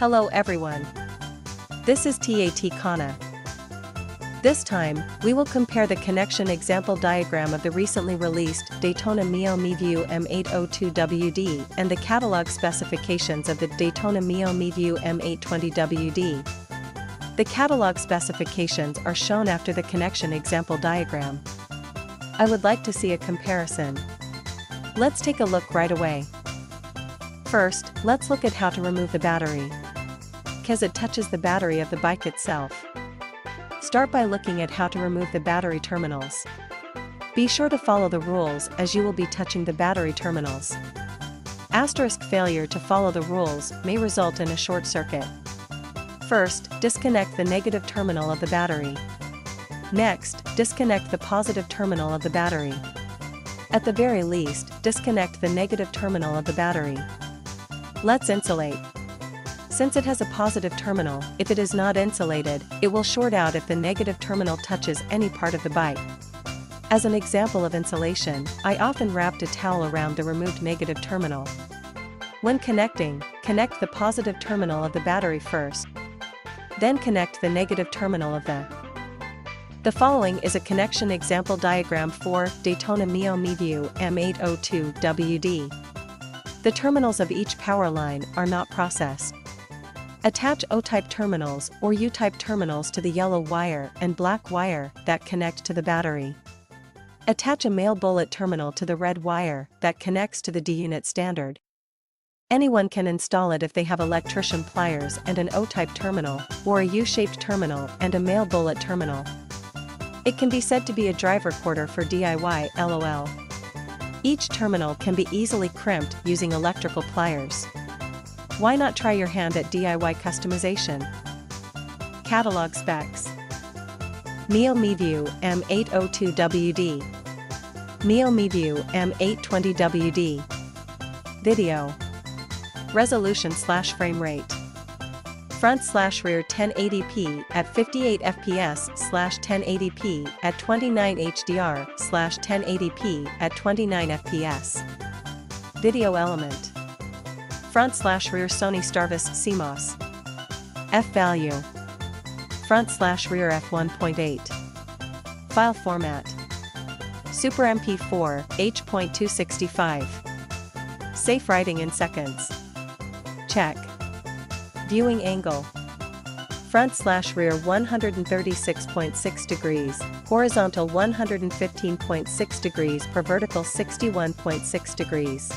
Hello everyone. This is TAT Kana. This time, we will compare the connection example diagram of the recently released Daytona MiVue M802WD and the catalog specifications of the Daytona MiVue M820WD. The catalog specifications are shown after the connection example diagram. I would like to see a comparison. Let's take a look right away. First, let's look at how to remove the battery, because it touches the battery of the bike itself. Start by looking at how to remove the battery terminals. Be sure to follow the rules as you will be touching the battery terminals. Asterisk failure to follow the rules may result in a short circuit. First, disconnect the negative terminal of the battery. Next, disconnect the positive terminal of the battery. At the very least, disconnect the negative terminal of the battery. Let's insulate. Since it has a positive terminal, if it is not insulated, it will short out if the negative terminal touches any part of the bike. As an example of insulation, I often wrapped a towel around the removed negative terminal. When connecting, connect the positive terminal of the battery first. Then connect the negative terminal of the. The following is a connection example diagram for Daytona MiVue M802WD. The terminals of each power line are not processed. Attach O-type terminals or U-type terminals to the yellow wire and black wire that connect to the battery. Attach a male bullet terminal to the red wire that connects to the D-unit standard. Anyone can install it if they have electrician pliers and an O-type terminal, or a U-shaped terminal and a male bullet terminal. It can be said to be a drive recorder for DIY, LOL. Each terminal can be easily crimped using electrical pliers. Why not try your hand at DIY customization? Catalog specs. MiVue M802WD. MiVue M820WD. Video. Resolution/frame rate. Front/rear 1080p at 58 fps/1080p at 29 HDR/1080p at 29 fps. Video element. Front/rear Sony Starvis CMOS. F-value. Front/rear f1.8. File format. Super MP4 H.265. Safe writing in seconds. Check. Viewing angle. Front/rear 136.6 degrees, horizontal 115.6 degrees per vertical 61.6 degrees.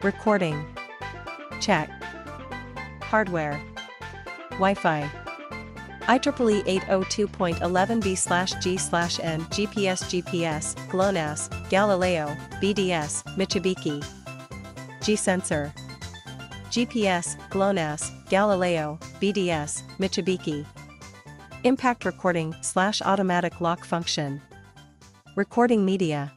Recording. Check. Hardware. Wi-Fi. IEEE 802.11b/g/n GPS GLONASS, Galileo, BDS, Mitsubishi. G-sensor. GPS, GLONASS, Galileo, BDS, Mitsubishi. Impact recording/automatic lock function. Recording media.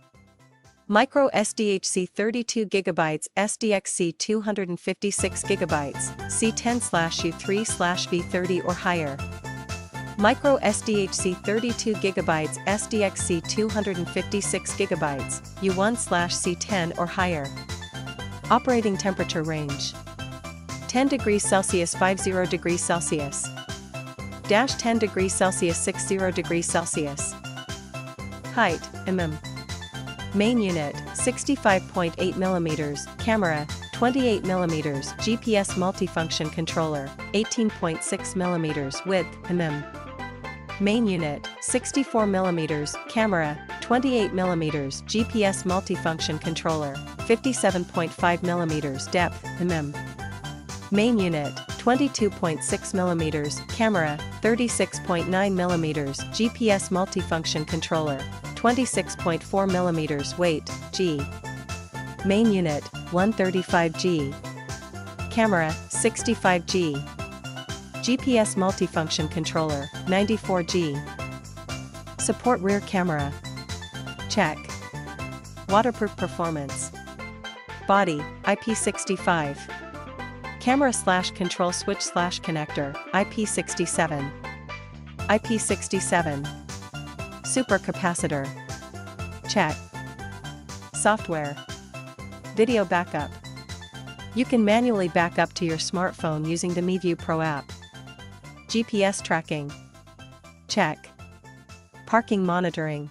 Micro SDHC 32GB, SDXC 256GB, C10/U3/V30 or higher. Micro SDHC 32GB, SDXC 256GB, U1/C10 or higher. Operating temperature range. 10 degrees Celsius 50 degrees Celsius. -10 degrees Celsius 60 degrees Celsius. Height, mm. Main unit, 65.8 mm, camera, 28 mm, GPS multifunction controller, 18.6 mm, width, mm. Main unit, 64 mm, camera, 28 mm, GPS multifunction controller, 57.5 mm, depth, mm. Main unit, 22.6 mm, camera, 36.9 mm, GPS multifunction controller, 26.4 mm, weight, G. Main unit, 135G. Camera, 65G. GPS multifunction controller, 94G. Support rear camera. Check. Waterproof performance. Body, IP65. Camera/control switch/connector, IP67. IP67. Supercapacitor. Check. Software. Video backup. You can manually back up to your smartphone using the MiVue Pro app. GPS tracking. Check. Parking monitoring.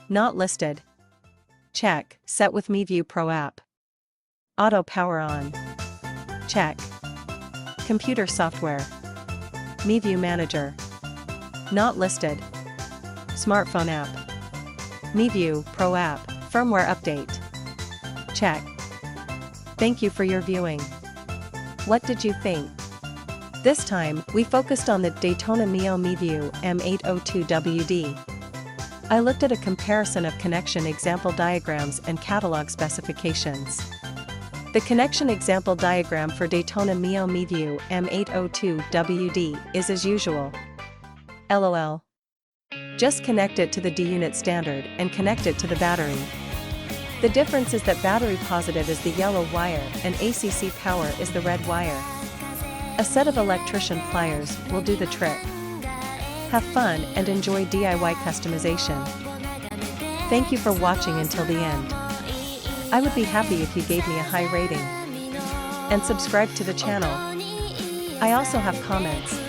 Not listed. Check, set with MiVue Pro app. Auto power on. Check. Computer software. MiVue Manager. Not listed. Smartphone app. MiVue Pro app, firmware update. Check. Thank you for your viewing. What did you think? This time, we focused on the Daytona MiVue M802WD. I looked at a comparison of connection example diagrams and catalog specifications. The connection example diagram for Daytona MiVue M802WD is as usual. LOL. Just connect it to the D-unit standard and connect it to the battery. The difference is that battery positive is the yellow wire and ACC power is the red wire. A set of electrician pliers will do the trick. Have fun and enjoy DIY customization. Thank you for watching until the end. I would be happy if you gave me a high rating and subscribe to the channel. I also have comments.